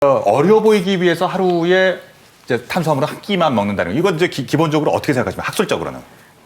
어려 보이기 위해서 하루에 이제 탄수화물을 한 끼만 먹는다는 거. 이건 이제 기본적으로 어떻게 생각하시면 학술적으로는?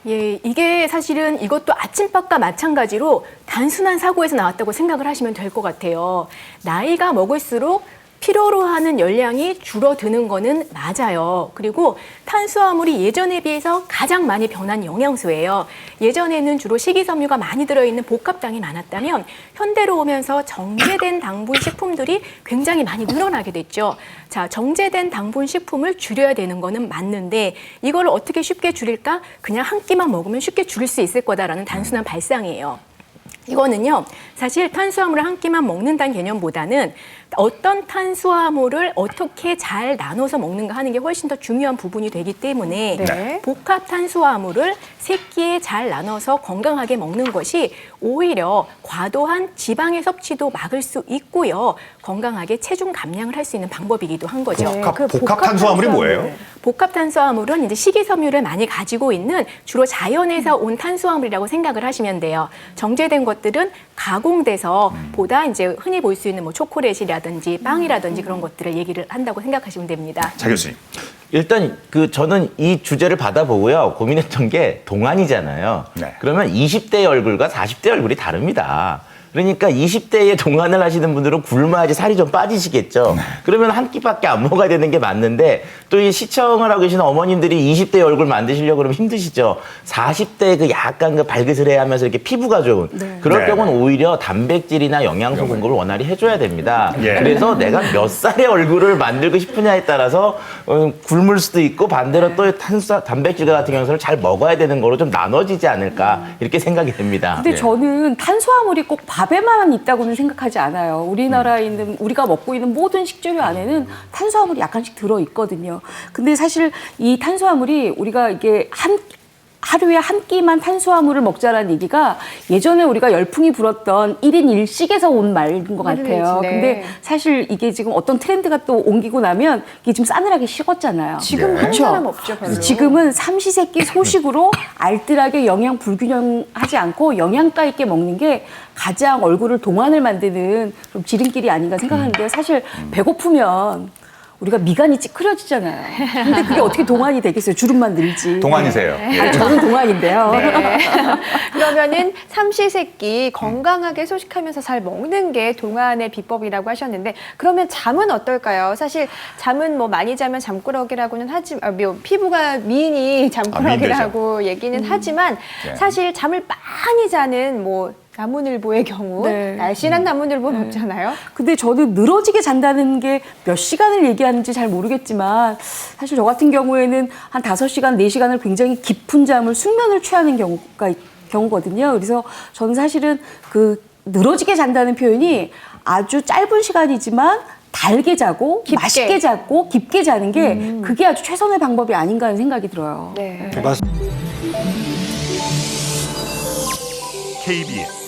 예, 이게 사실은 이것도 아침밥과 마찬가지로 단순한 사고에서 나왔다고 생각을 하시면 될 것 같아요. 나이가 먹을수록 필요로 하는 열량이 줄어드는 거는 맞아요. 그리고 탄수화물이 예전에 비해서 가장 많이 변한 영양소예요. 예전에는 주로 식이섬유가 많이 들어있는 복합당이 많았다면 현대로 오면서 정제된 당분 식품들이 굉장히 많이 늘어나게 됐죠. 자, 정제된 당분 식품을 줄여야 되는 거는 맞는데 이걸 어떻게 쉽게 줄일까? 그냥 한 끼만 먹으면 쉽게 줄일 수 있을 거다라는 단순한 발상이에요. 이거는요, 사실 탄수화물을 한 끼만 먹는다는 개념보다는 어떤 탄수화물을 어떻게 잘 나눠서 먹는가 하는 게 훨씬 더 중요한 부분이 되기 때문에 네. 복합 탄수화물을 세 끼에 잘 나눠서 건강하게 먹는 것이 오히려 과도한 지방의 섭취도 막을 수 있고요. 건강하게 체중 감량을 할 수 있는 방법이기도 한 거죠. 복합 탄수화물이 뭐예요? 복합 탄수화물은 이제 식이섬유를 많이 가지고 있는 주로 자연에서 온 탄수화물이라고 생각을 하시면 돼요. 정제된 것들은 가공돼서 보다 이제 흔히 볼 수 있는 뭐 초콜릿이라든지 빵이라든지 그런 것들을 얘기를 한다고 생각하시면 됩니다. 자 교수님. 일단 저는 이 주제를 받아보고요. 고민했던 게 동안이잖아요. 네. 그러면 20대의 얼굴과 40대 얼굴이 다릅니다. 그러니까 20대에 동안을 하시는 분들은 굶어야지 살이 좀 빠지시겠죠. 그러면 한 끼밖에 안 먹어야 되는 게 맞는데 또 이 시청을 하고 계시는 어머님들이 20대의 얼굴 만드시려고 그러면 힘드시죠. 40대 그 약간 그 발그스레 하면서 이렇게 피부가 좋은 그럴 네. 경우는 오히려 단백질이나 영양소 공급을 원활히 해줘야 됩니다. 예. 그래서 내가 몇 살의 얼굴을 만들고 싶으냐에 따라서 굶을 수도 있고 반대로 또 단백질 같은 영양소를 잘 먹어야 되는 거로 좀 나눠지지 않을까 이렇게 생각이 됩니다. 근데 예. 저는 탄수화물이 꼭 밥에만 있다고는 생각하지 않아요. 우리나라에 있는 우리가 먹고 있는 모든 식재료 안에는 탄수화물이 약간씩 들어 있거든요. 근데 사실 이 탄수화물이 우리가 이게 하루에 한 끼만 탄수화물을 먹자라는 얘기가 예전에 우리가 열풍이 불었던 1인 1식에서 온 말인 것 같아요. 네. 근데 사실 이게 지금 어떤 트렌드가 또 옮기고 나면 이게 좀 싸늘하게 식었잖아요. 지금 한 사람 없죠, 별로. 지금은 삼시세끼 소식으로 알뜰하게 영양 불균형하지 않고 영양가 있게 먹는 게 가장 얼굴을 동안을 만드는 좀 지름길이 아닌가 생각하는데요. 사실 배고프면 우리가 미간이 찌그러지잖아요. 근데 그게 어떻게 동안이 되겠어요? 주름만 늘지. 동안이세요. 예. 아니, 저는 동안인데요. 네. 그러면은 삼시세끼 건강하게 소식하면서 잘 먹는 게 동안의 비법이라고 하셨는데 그러면 잠은 어떨까요? 사실 잠은 뭐 많이 자면 잠꾸러기라고는 하지만 피부가 미인이 잠꾸러기라고 얘기는 하지만 네. 사실 잠을 많이 자는 뭐 나무늘보의 경우 네. 날씬한 나무늘보는 없잖아요. 근데 저는 늘어지게 잔다는 게 몇 시간을 얘기하는지 잘 모르겠지만 사실 저 같은 경우에는 한 5시간, 4시간을 굉장히 깊은 잠을 숙면을 취하는 경우거든요. 그래서 저는 사실은 그 늘어지게 잔다는 표현이 아주 짧은 시간이지만 달게 자고 깊게. 맛있게 자고 깊게 자는 게 그게 아주 최선의 방법이 아닌가 하는 생각이 들어요. 네. KBS